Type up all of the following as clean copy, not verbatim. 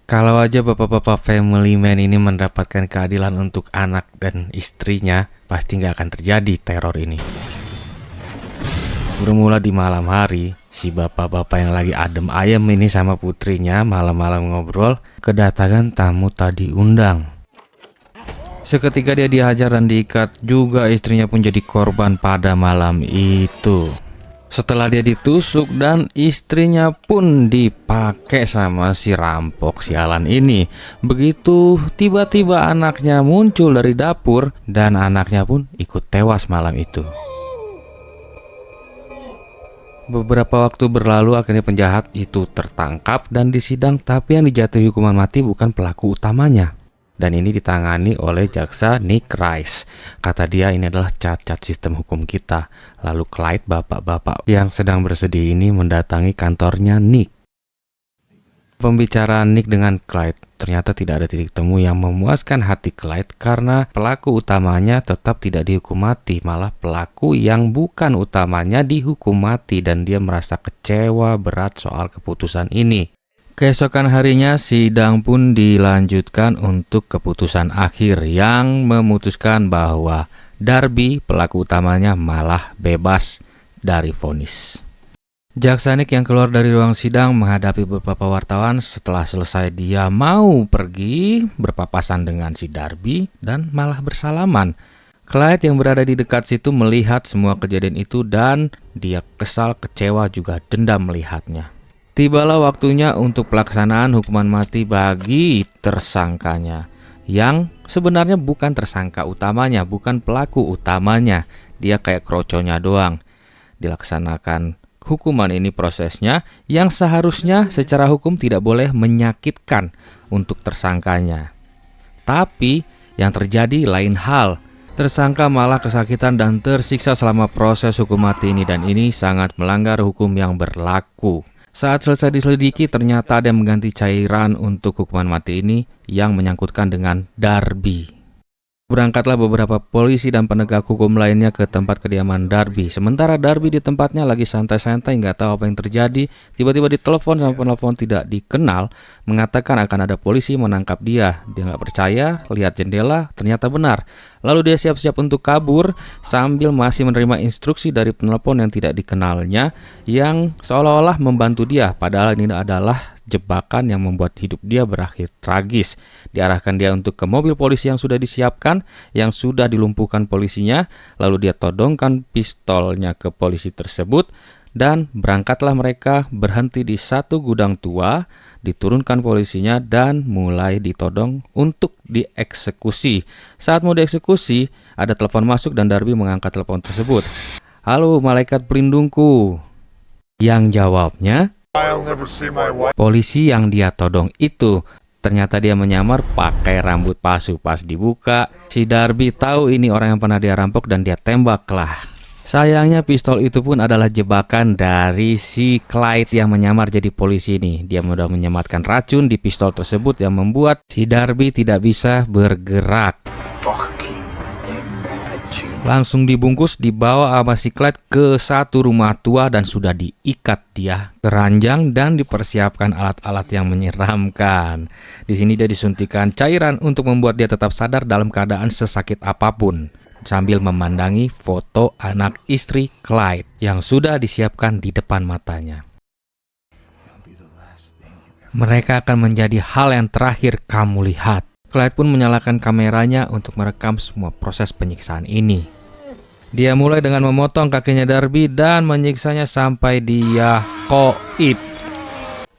Kalau aja bapak-bapak family man ini mendapatkan keadilan untuk anak dan istrinya, pasti nggak akan terjadi teror ini. Bermula di malam hari, si bapak-bapak yang lagi adem ayem ini sama putrinya malam-malam ngobrol, kedatangan tamu tak diundang. Seketika dia dihajar dan diikat, juga istrinya pun jadi korban pada malam itu. Setelah dia ditusuk dan istrinya pun dipakai sama si rampok sialan ini. Begitu tiba-tiba anaknya muncul dari dapur dan anaknya pun ikut tewas malam itu. Beberapa waktu berlalu, akhirnya penjahat itu tertangkap dan disidang, tapi yang dijatuhi hukuman mati bukan pelaku utamanya. Dan ini ditangani oleh jaksa Nick Rice. Kata dia, ini adalah cacat sistem hukum kita. Lalu Clyde, bapak-bapak yang sedang bersedih ini, mendatangi kantornya Nick. Pembicaraan Nick dengan Clyde ternyata tidak ada titik temu yang memuaskan hati Clyde, karena pelaku utamanya tetap tidak dihukum mati, malah pelaku yang bukan utamanya dihukum mati, dan dia merasa kecewa berat soal keputusan ini. Keesokan harinya sidang pun dilanjutkan untuk keputusan akhir yang memutuskan bahwa Darby, pelaku utamanya, malah bebas dari vonis. Jaksa Nick yang keluar dari ruang sidang menghadapi beberapa wartawan. Setelah selesai, dia mau pergi berpapasan dengan si Darby dan malah bersalaman. Clyde yang berada di dekat situ melihat semua kejadian itu dan dia kesal, kecewa, juga dendam melihatnya. Tibalah waktunya untuk pelaksanaan hukuman mati bagi tersangkanya, yang sebenarnya bukan tersangka utamanya, bukan pelaku utamanya. Dia kayak kroconya doang. Dilaksanakan hukuman ini prosesnya yang seharusnya secara hukum tidak boleh menyakitkan untuk tersangkanya. Tapi yang terjadi lain hal. Tersangka malah kesakitan dan tersiksa selama proses hukum mati ini, dan ini sangat melanggar hukum yang berlaku. Saat selesai diselidiki, ternyata ada yang mengganti cairan untuk hukuman mati ini yang menyangkutkan dengan Darby. Berangkatlah beberapa polisi dan penegak hukum lainnya ke tempat kediaman Darby. Sementara Darby di tempatnya lagi santai-santai, nggak tahu apa yang terjadi. Tiba-tiba ditelepon sama penelpon tidak dikenal, mengatakan akan ada polisi menangkap dia. Dia nggak percaya, lihat jendela, ternyata benar. Lalu dia siap-siap untuk kabur sambil masih menerima instruksi dari penelpon yang tidak dikenalnya, yang seolah-olah membantu dia. Padahal ini adalah jebakan yang membuat hidup dia berakhir tragis. Diarahkan dia untuk ke mobil polisi yang sudah disiapkan, yang sudah dilumpuhkan polisinya. Lalu dia todongkan pistolnya ke polisi tersebut, dan berangkatlah mereka berhenti di satu gudang tua. Diturunkan polisinya dan mulai ditodong untuk dieksekusi. Saat mau dieksekusi, ada telepon masuk dan Darby mengangkat telepon tersebut. "Halo, malaikat pelindungku." Yang jawabnya polisi yang dia todong itu. Ternyata dia menyamar pakai rambut palsu. Pas dibuka, si Darby tahu ini orang yang pernah dia rampok dan dia tembaklah. Sayangnya pistol itu pun adalah jebakan dari si Clyde yang menyamar jadi polisi ini. Dia sudah menyematkan racun di pistol tersebut yang membuat si Darby tidak bisa bergerak. Langsung dibungkus, dibawa sama si Clyde ke satu rumah tua dan sudah diikat dia ke ranjang dan dipersiapkan alat-alat yang menyeramkan. Di sini dia disuntikan cairan untuk membuat dia tetap sadar dalam keadaan sesakit apapun, sambil memandangi foto anak istri Clyde yang sudah disiapkan di depan matanya. Mereka akan menjadi hal yang terakhir kamu lihat. Clyde pun menyalakan kameranya untuk merekam semua proses penyiksaan ini. Dia mulai dengan memotong kakinya Darby dan menyiksanya sampai dia koit.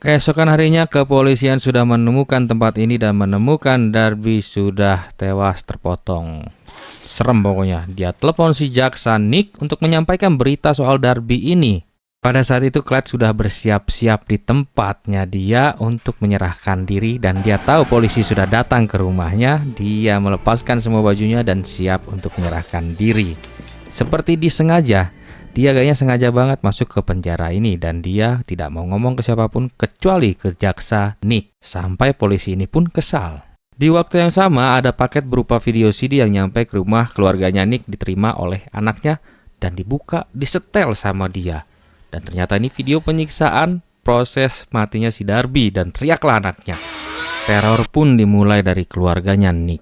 Keesokan harinya kepolisian sudah menemukan tempat ini dan menemukan Darby sudah tewas terpotong. Serem pokoknya. Dia telepon si jaksa Nick untuk menyampaikan berita soal Darby ini. Pada saat itu Clyde sudah bersiap-siap di tempatnya dia untuk menyerahkan diri, dan dia tahu polisi sudah datang ke rumahnya. Dia melepaskan semua bajunya dan siap untuk menyerahkan diri. Seperti disengaja, dia kayaknya sengaja banget masuk ke penjara ini, dan dia tidak mau ngomong ke siapapun kecuali ke jaksa Nick. Sampai polisi ini pun kesal. Di waktu yang sama, ada paket berupa video CD yang nyampe ke rumah keluarganya Nick, diterima oleh anaknya dan dibuka, disetel sama dia. Dan ternyata ini video penyiksaan proses matinya si Darby, dan teriaklah anaknya, Teror pun dimulai dari keluarganya Nick.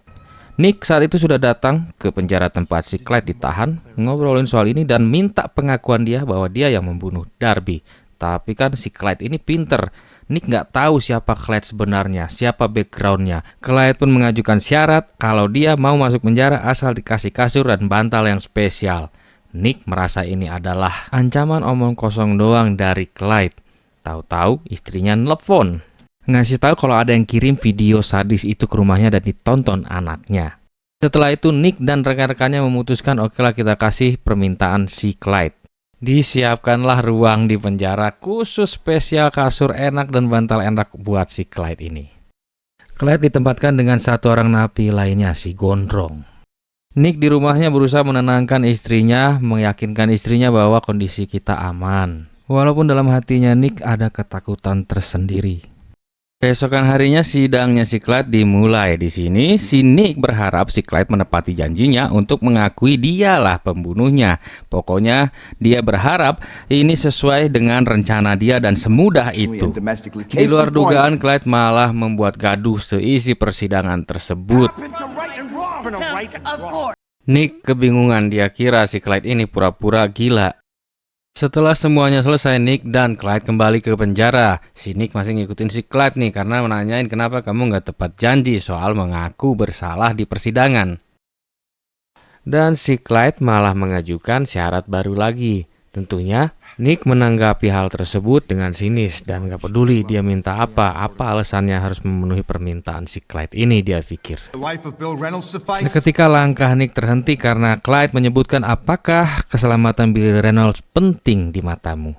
Nick saat itu sudah datang ke penjara tempat si Clyde ditahan, ngobrolin soal ini dan minta pengakuan dia bahwa dia yang membunuh Darby. Tapi kan si Clyde ini pinter. Nick nggak tahu siapa Clyde sebenarnya, siapa backgroundnya. Clyde pun mengajukan syarat kalau dia mau masuk penjara asal dikasih kasur dan bantal yang spesial. Nick merasa ini adalah ancaman omong kosong doang dari Clyde. Tahu-tahu istrinya nelpon, ngasih tahu kalau ada yang kirim video sadis itu ke rumahnya dan ditonton anaknya. Setelah itu Nick dan rekan-rekannya memutuskan okelah kita kasih permintaan si Clyde. Disiapkanlah ruang di penjara khusus spesial kasur enak dan bantal enak buat si Clyde ini. Clyde ditempatkan dengan satu orang napi lainnya, si Gondrong. Nick di rumahnya berusaha menenangkan istrinya, meyakinkan istrinya bahwa kondisi kita aman. Walaupun dalam hatinya Nick ada ketakutan tersendiri. Keesokan harinya sidangnya si Clyde dimulai. Di sini si Nick berharap si Clyde menepati janjinya untuk mengakui dialah pembunuhnya. Pokoknya dia berharap ini sesuai dengan rencana dia dan semudah itu. Di luar dugaan, Clyde malah membuat gaduh seisi persidangan tersebut. Nick kebingungan, dia kira si Clyde ini pura-pura gila. Setelah semuanya selesai, Nick dan Clyde kembali ke penjara. Si Nick masih ngikutin si Clyde nih karena menanyain kenapa kamu nggak tepat janji soal mengaku bersalah di persidangan. Dan si Clyde malah mengajukan syarat baru lagi. Tentunya Nick menanggapi hal tersebut dengan sinis dan gak peduli dia minta apa alasannya harus memenuhi permintaan si Clyde ini, dia pikir. Seketika langkah Nick terhenti karena Clyde menyebutkan apakah keselamatan Billy Reynolds penting di matamu.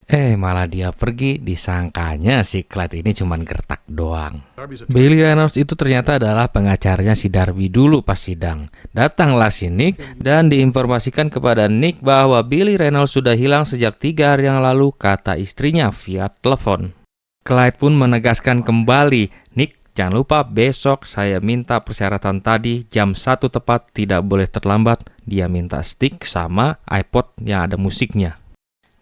Malah dia pergi, disangkanya si Clyde ini cuma gertak doang. Billy Reynolds itu ternyata adalah pengacaranya si Darby dulu pas sidang. Datanglah si Nick dan diinformasikan kepada Nick bahwa Billy Reynolds sudah hilang sejak 3 hari yang lalu, kata istrinya via telepon. Clyde pun menegaskan kembali, Nick jangan lupa besok saya minta persyaratan tadi jam 1 tepat, tidak boleh terlambat. Dia minta stick sama iPod yang ada musiknya.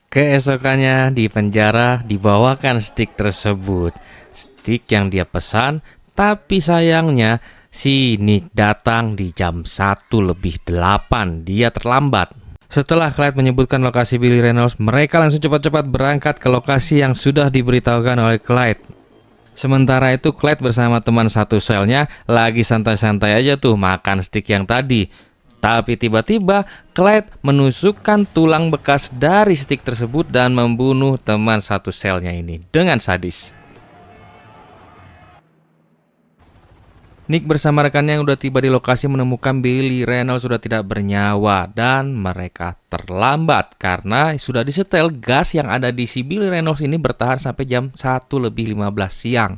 Keesokannya di penjara dibawakan stick tersebut, stick yang dia pesan, tapi sayangnya si Nick datang di jam 1:08, dia terlambat. Setelah Clyde menyebutkan lokasi Billy Reynolds, mereka langsung cepat-cepat berangkat ke lokasi yang sudah diberitahukan oleh Clyde. Sementara itu Clyde bersama teman satu selnya lagi santai-santai aja tuh makan stick yang tadi. Tapi tiba-tiba Clyde menusukkan tulang bekas dari stick tersebut dan membunuh teman satu selnya ini dengan sadis. Nick bersama rekannya yang udah tiba di lokasi menemukan Billy Reynolds sudah tidak bernyawa dan mereka terlambat karena sudah disetel gas yang ada di si Billy Reynolds ini bertahan sampai jam 1:15 siang.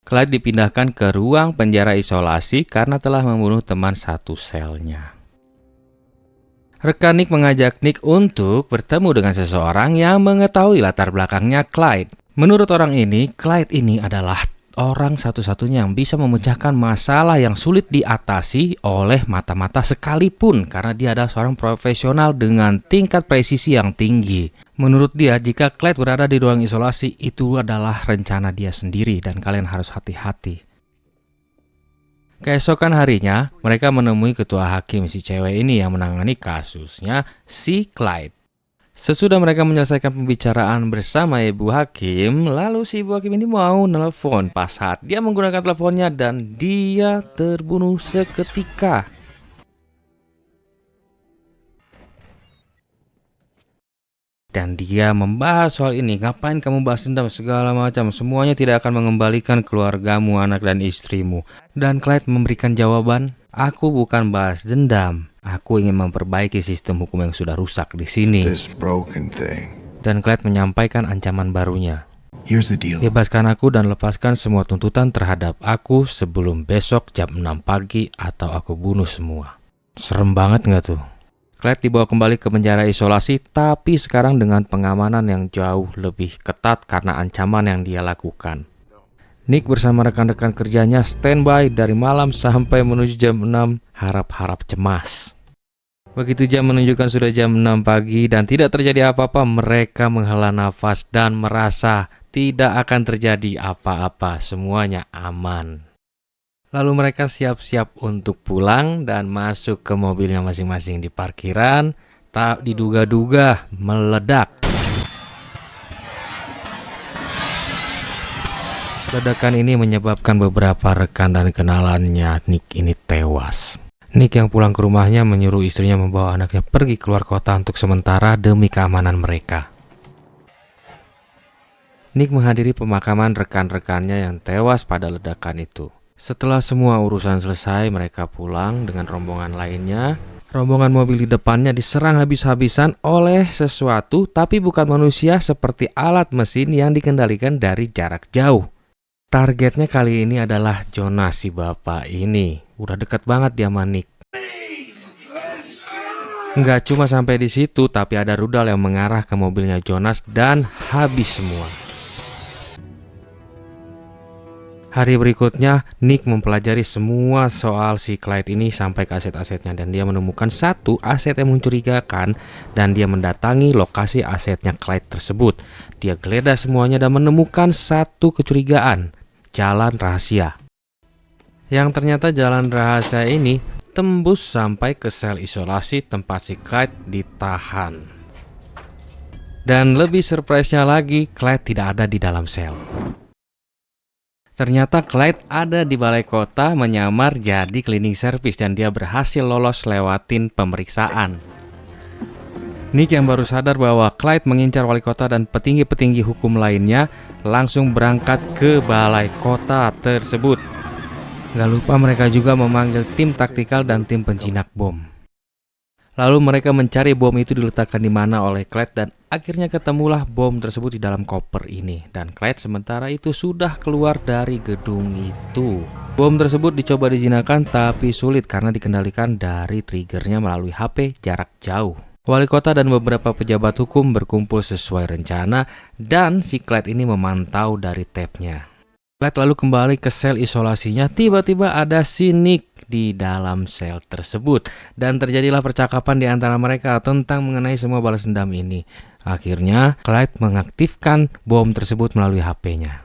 Clyde dipindahkan ke ruang penjara isolasi karena telah membunuh teman satu selnya. Rekan Nick mengajak Nick untuk bertemu dengan seseorang yang mengetahui latar belakangnya Clyde. Menurut orang ini, Clyde ini adalah orang satu-satunya yang bisa memecahkan masalah yang sulit diatasi oleh mata-mata sekalipun karena dia adalah seorang profesional dengan tingkat presisi yang tinggi. Menurut dia, jika Clyde berada di ruang isolasi, itu adalah rencana dia sendiri dan kalian harus hati-hati. Keesokan harinya, mereka menemui ketua hakim si cewek ini yang menangani kasusnya si Clyde. Sesudah mereka menyelesaikan pembicaraan bersama ibu hakim, lalu si ibu hakim ini mau nelpon. Pas saat dia menggunakan teleponnya dan dia terbunuh seketika. Dan dia membahas soal ini, ngapain kamu bahas dendam segala macam, semuanya tidak akan mengembalikan keluargamu, anak dan istrimu. Dan Clyde memberikan jawaban, aku bukan bahas dendam, aku ingin memperbaiki sistem hukum yang sudah rusak di sini. Dan Clyde menyampaikan ancaman barunya. Bebaskan aku dan lepaskan semua tuntutan terhadap aku sebelum besok jam 6 pagi atau aku bunuh semua. Serem banget nggak tuh? Clyde dibawa kembali ke penjara isolasi, tapi sekarang dengan pengamanan yang jauh lebih ketat karena ancaman yang dia lakukan. Nick bersama rekan-rekan kerjanya standby dari malam sampai menuju jam 6, harap-harap cemas. Begitu jam menunjukkan sudah jam 6 pagi dan tidak terjadi apa-apa, mereka menghela nafas dan merasa tidak akan terjadi apa-apa, semuanya aman. Lalu mereka siap-siap untuk pulang dan masuk ke mobilnya masing-masing di parkiran. Tak diduga-duga meledak. Ledakan ini menyebabkan beberapa rekan dan kenalannya Nick ini tewas. Nick yang pulang ke rumahnya menyuruh istrinya membawa anaknya pergi keluar kota untuk sementara demi keamanan mereka. Nick menghadiri pemakaman rekan-rekannya yang tewas pada ledakan itu. Setelah semua urusan selesai, mereka pulang dengan rombongan lainnya. Rombongan mobil di depannya diserang habis-habisan oleh sesuatu, tapi bukan manusia, seperti alat mesin yang dikendalikan dari jarak jauh. Targetnya kali ini adalah Jonas, si bapak ini. Udah deket banget dia sama Nick. Nggak cuma sampai di situ, tapi ada rudal yang mengarah ke mobilnya Jonas dan habis semua. Hari berikutnya, Nick mempelajari semua soal si Clyde ini sampai ke aset-asetnya, dan dia menemukan satu aset yang mencurigakan dan dia mendatangi lokasi asetnya Clyde tersebut. Dia geledah semuanya dan menemukan satu kecurigaan, jalan rahasia. Yang ternyata jalan rahasia ini tembus sampai ke sel isolasi tempat si Clyde ditahan. Dan lebih surprise-nya lagi, Clyde tidak ada di dalam sel. Ternyata Clyde ada di balai kota menyamar jadi cleaning service dan dia berhasil lolos lewatin pemeriksaan. Nick yang baru sadar bahwa Clyde mengincar wali kota dan petinggi-petinggi hukum lainnya langsung berangkat ke balai kota tersebut. Gak lupa mereka juga memanggil tim taktikal dan tim penjinak bom. Lalu mereka mencari bom itu diletakkan di mana oleh Clyde dan akhirnya ketemulah bom tersebut di dalam koper ini. Dan Clyde sementara itu sudah keluar dari gedung itu. Bom tersebut dicoba dijinakkan tapi sulit karena dikendalikan dari triggernya melalui HP jarak jauh. Wali kota dan beberapa pejabat hukum berkumpul sesuai rencana dan si Clyde ini memantau dari tab-nya. Clyde lalu kembali ke sel isolasinya, tiba-tiba ada si Nick di dalam sel tersebut. Dan terjadilah percakapan di antara mereka tentang mengenai semua balas dendam ini. Akhirnya Clyde mengaktifkan bom tersebut melalui HP-nya.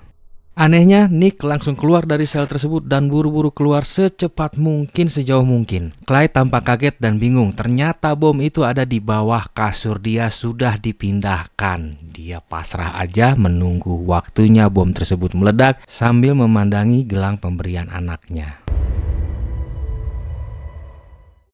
Anehnya, Nick langsung keluar dari sel tersebut dan buru-buru keluar secepat mungkin, sejauh mungkin. Clyde tampak kaget dan bingung, ternyata bom itu ada di bawah kasur dia, sudah dipindahkan. Dia pasrah aja menunggu waktunya bom tersebut meledak sambil memandangi gelang pemberian anaknya.